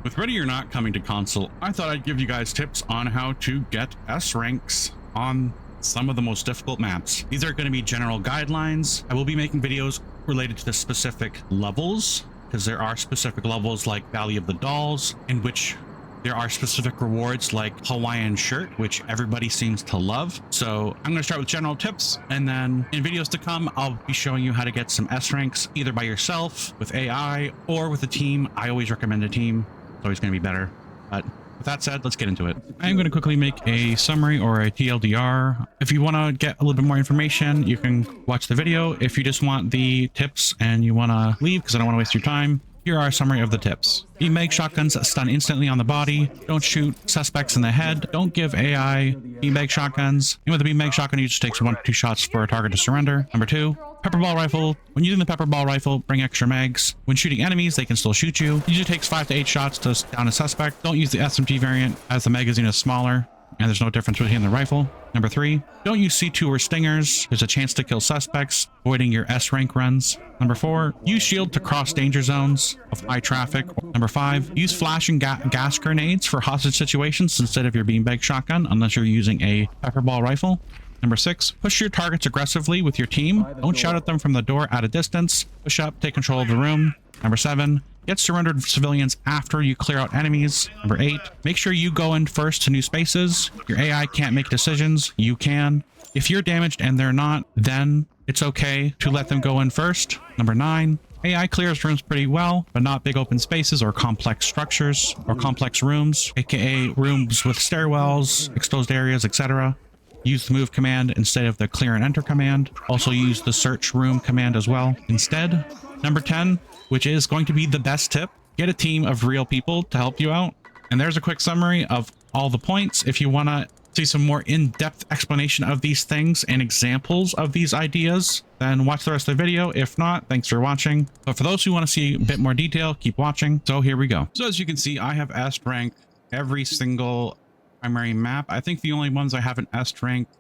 With Ready or Not coming to console, I thought I'd give you guys tips on how to get S ranks on some of the most difficult maps. These are going to be general guidelines. I will be making videos related to the specific levels, because there are specific levels like Valley of the Dolls, in which there are specific rewards like Hawaiian shirt, which everybody seems to love. So I'm going to start with general tips, and then in videos to come, I'll be showing you how to get some S ranks either by yourself, with AI, or with a team. I always recommend a team. It's always going to be better. But with that said, let's get into it. I'm going to quickly make a summary or a TLDR. If you want to get a little bit more information, you can watch the video. If you just want the tips and you want to leave because I don't want to waste your time, here are a summary of the tips. Beanbag shotguns stun instantly on the body. Don't shoot suspects in the head. Don't give AI beanbag shotguns. And with a beanbag shotgun, it just takes 1 to 2 shots for a target to surrender. Number 2, pepperball rifle. When using the pepperball rifle, bring extra mags. When shooting enemies, they can still shoot you. It usually takes 5 to 8 shots to down a suspect. Don't use the SMG variant as the magazine is smaller and there's no difference between the rifle. Number 3, don't use C2 or stingers. There's a chance to kill suspects, avoiding your S rank runs. Number 4, use shield to cross danger zones of high traffic. Number 5, use flash and gas grenades for hostage situations instead of your beanbag shotgun, unless you're using a pepperball rifle. Number 6, push your targets aggressively with your team. Don't shout at them from the door at a distance. Push up, take control of the room. Number 7, get surrendered civilians after you clear out enemies. Number 8, make sure you go in first to new spaces. Your AI can't make decisions. You can. If you're damaged and they're not, then it's okay to let them go in first. Number 9, AI clears rooms pretty well, but not big open spaces or complex structures or complex rooms, aka rooms with stairwells, exposed areas, etc. Use the move command instead of the clear and enter command. Also use the search room command as well instead. Number 10, which is going to be the best tip, get a team of real people to help you out. And there's a quick summary of all the points. If you want to see some more in-depth explanation of these things and examples of these ideas, then watch the rest of the video. If not, thanks for watching. But for those who want to see a bit more detail, keep watching. So here we go. So as you can see, I have S ranked every single primary map. I think the only ones I haven't S ranked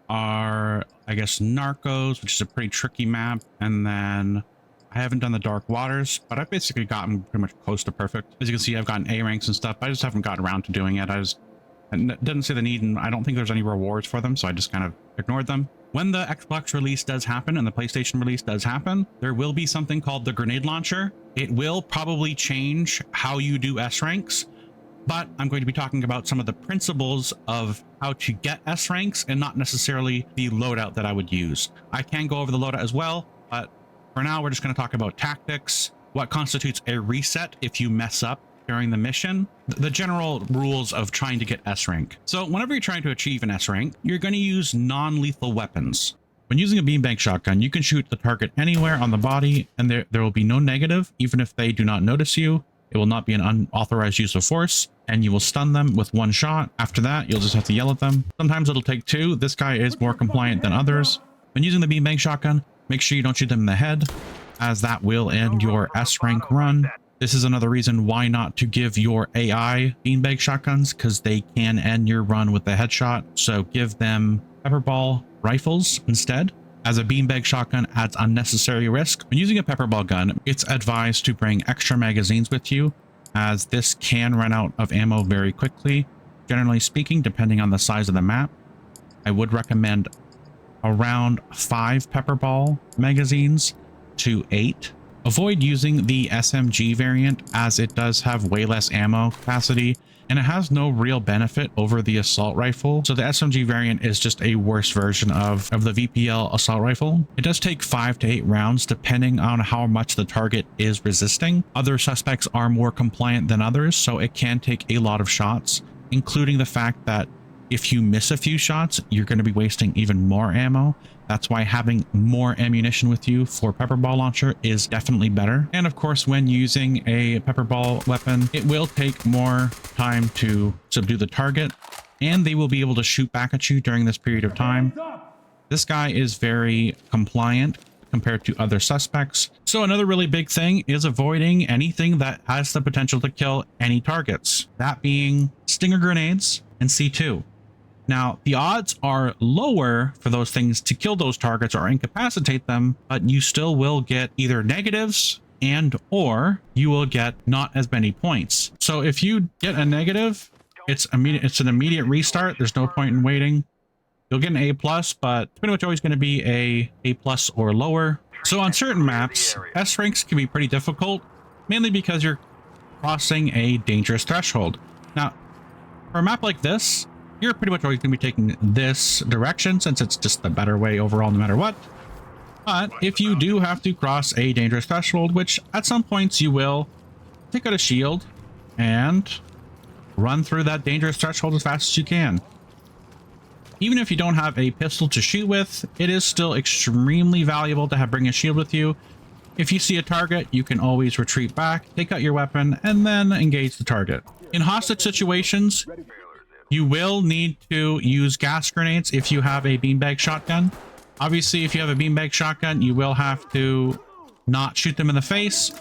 are, I guess, Narcos, which is a pretty tricky map, and then I haven't done the Dark Waters, but I've basically gotten pretty much close to perfect. As you can see, I've gotten A ranks and stuff, but I just haven't gotten around to doing it. I didn't see the need, and I don't think there's any rewards for them, so I just kind of ignored them. When the Xbox release does happen and the PlayStation release does happen, there will be something called the grenade launcher. It will probably change how you do S ranks, but I'm going to be talking about some of the principles of how to get S ranks and not necessarily the loadout that I would use. I can go over the loadout as well, but for now, we're just going to talk about tactics, what constitutes a reset if you mess up during the mission, the general rules of trying to get S rank. So whenever you're trying to achieve an S rank, you're going to use non-lethal weapons. When using a beanbag shotgun, you can shoot the target anywhere on the body, and there will be no negative, even if they do not notice you. It will not be an unauthorized use of force, and you will stun them with 1 shot. After that, you'll just have to yell at them. Sometimes it'll take 2. This guy is more compliant than others. When using the beanbag shotgun, make sure you don't shoot them in the head, as that will end your S rank run. This is another reason why not to give your AI beanbag shotguns, because they can end your run with the headshot. So give them pepperball rifles instead, as a beanbag shotgun adds unnecessary risk. When using a pepperball gun, it's advised to bring extra magazines with you, as this can run out of ammo very quickly. Generally speaking, depending on the size of the map, I would recommend around 5 pepperball magazines to 8. Avoid using the SMG variant, as it does have way less ammo capacity and it has no real benefit over the assault rifle. So the SMG variant is just a worse version of the VPL assault rifle. It does take 5 to 8 rounds depending on how much the target is resisting. Other suspects are more compliant than others, so it can take a lot of shots, including the fact that if you miss a few shots, you're going to be wasting even more ammo. That's why having more ammunition with you for pepperball launcher is definitely better. And of course, when using a pepperball weapon, it will take more time to subdue the target, and they will be able to shoot back at you during this period of time. This guy is very compliant compared to other suspects. So another really big thing is avoiding anything that has the potential to kill any targets, that being stinger grenades and C2. Now, the odds are lower for those things to kill those targets or incapacitate them, but you still will get either negatives and or you will get not as many points. So if you get a negative, it's an immediate restart. There's no point in waiting. You'll get an A+, but it's pretty much always going to be A+ or lower. So on certain maps, S ranks can be pretty difficult, mainly because you're crossing a dangerous threshold. Now, for a map like this, you're pretty much always going to be taking this direction since it's just the better way overall no matter what. But if you do have to cross a dangerous threshold, which at some points you will, take out a shield and run through that dangerous threshold as fast as you can. Even if you don't have a pistol to shoot with, it is still extremely valuable to bring a shield with you. If you see a target, you can always retreat back, take out your weapon, and then engage the target. In hostage situations, you will need to use gas grenades if you have a beanbag shotgun. Obviously, if you have a beanbag shotgun, you will have to not shoot them in the face.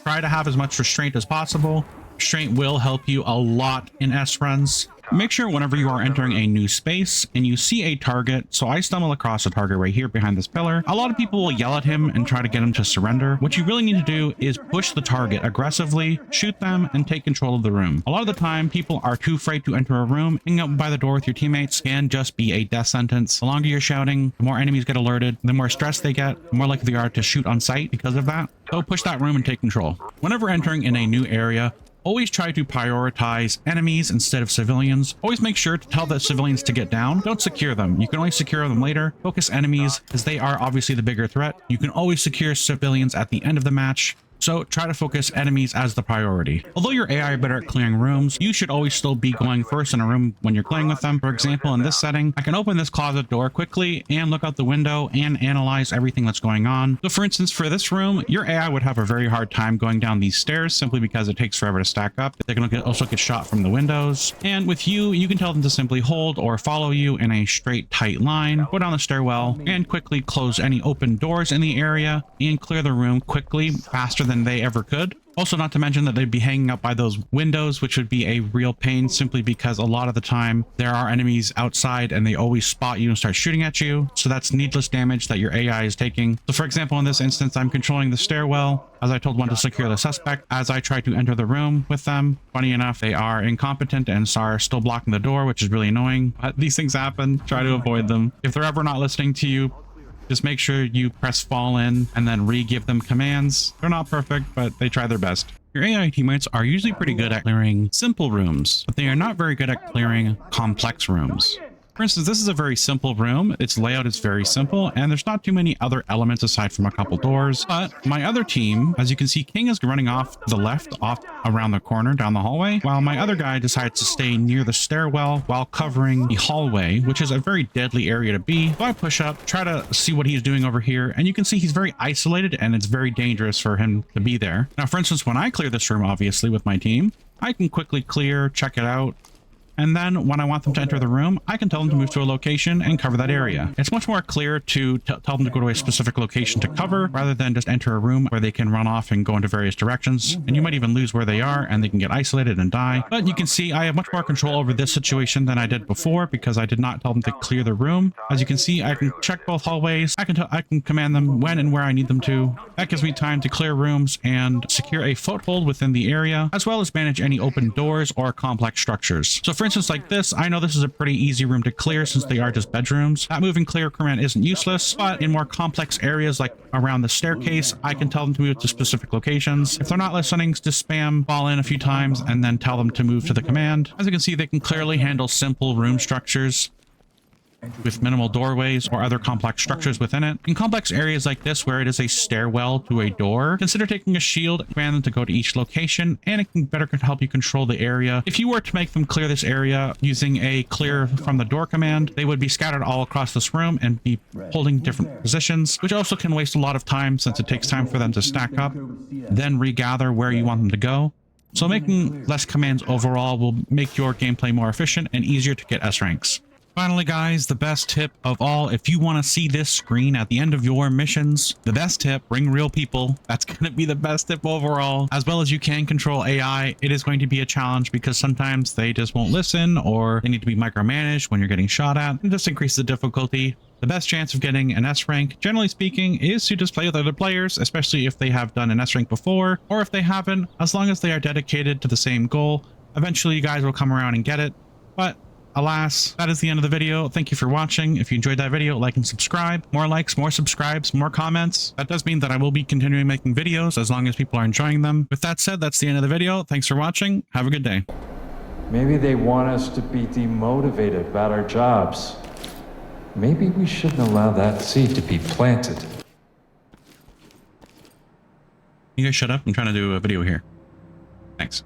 Try to have as much restraint as possible. Restraint will help you a lot in S runs. Make sure whenever you are entering a new space and you see a target, so I stumble across a target right here behind this pillar, a lot of people will yell at him and try to get him to surrender. What you really need to do is push the target aggressively, shoot them, and take control of the room. A lot of the time, people are too afraid to enter a room. Hanging out by the door with your teammates can just be a death sentence. The longer you're shouting, the more enemies get alerted, the more stress they get, the more likely they are to shoot on sight because of that. So push that room and take control. Whenever entering in a new area, always try to prioritize enemies instead of civilians. Always make sure to tell the civilians to get down. Don't secure them. You can only secure them later. Focus enemies as they are obviously the bigger threat. You can always secure civilians at the end of the match. So try to focus enemies as the priority. Although your AI are better at clearing rooms, you should always still be going first in a room when you're playing with them. For example, in this setting, I can open this closet door quickly and look out the window and analyze everything that's going on. So for instance, for this room, your AI would have a very hard time going down these stairs simply because it takes forever to stack up. They can also get shot from the windows. And with you, you can tell them to simply hold or follow you in a straight, tight line, go down the stairwell, and quickly close any open doors in the area and clear the room quickly, faster than they ever could. Also, not to mention that they'd be hanging out by those windows, which would be a real pain simply because a lot of the time there are enemies outside and they always spot you and start shooting at you. So that's needless damage that your AI is taking. So for example, in this instance, I'm controlling the stairwell as I told one to secure the suspect. As I try to enter the room with them, funny enough, they are incompetent and are still blocking the door, which is really annoying. But these things happen. Try to avoid them. If they're ever not listening to you, just make sure you press fall in and then re-give them commands. They're not perfect, but they try their best. Your AI teammates are usually pretty good at clearing simple rooms, but they are not very good at clearing complex rooms. For instance, this is a very simple room. Its layout is very simple, and there's not too many other elements aside from a couple doors. But my other team, as you can see, King is running off to the left, off around the corner down the hallway, while my other guy decides to stay near the stairwell while covering the hallway, which is a very deadly area to be. So I push up, try to see what he's doing over here, and you can see he's very isolated, and it's very dangerous for him to be there. Now, for instance, when I clear this room, obviously, with my team, I can quickly clear, check it out, and then when I want them to enter the room, I can tell them to move to a location and cover that area. It's much more clear to tell them to go to a specific location to cover rather than just enter a room where they can run off and go into various directions. And you might even lose where they are and they can get isolated and die. But you can see I have much more control over this situation than I did before because I did not tell them to clear the room. As you can see, I can check both hallways. I can command them when and where I need them to. That gives me time to clear rooms and secure a foothold within the area, as well as manage any open doors or complex structures. So for instance, like this, I know this is a pretty easy room to clear since they are just bedrooms. That move and clear command isn't useless, but in more complex areas like around the staircase, I can tell them to move to specific locations. If they're not listening, just spam fall in a few times and then tell them to move to the command. As you can see, they can clearly handle simple room structures with minimal doorways or other complex structures within it. In complex areas like this, where it is a stairwell to a door, consider taking a shield, command them to go to each location, and it can better help you control the area. If you were to make them clear this area using a clear from the door command, they would be scattered all across this room and be holding different positions, which also can waste a lot of time since it takes time for them to stack up, then regather where you want them to go. So making less commands overall will make your gameplay more efficient and easier to get S ranks. Finally, guys, the best tip of all, if you want to see this screen at the end of your missions, the best tip, bring real people. That's going to be the best tip overall. As well as you can control AI, it is going to be a challenge because sometimes they just won't listen or they need to be micromanaged when you're getting shot at. It just increases the difficulty. The best chance of getting an S rank, generally speaking, is to just play with other players, especially if they have done an S rank before, or if they haven't, as long as they are dedicated to the same goal. Eventually, you guys will come around and get it. But alas, that is the end of the video. Thank you for watching. If you enjoyed that video, like and subscribe. More likes, more subscribes, more comments. That does mean that I will be continuing making videos as long as people are enjoying them. With that said, that's the end of the video. Thanks for watching. Have a good day. Maybe they want us to be demotivated about our jobs. Maybe we shouldn't allow that seed to be planted. You guys shut up. I'm trying to do a video here. Thanks.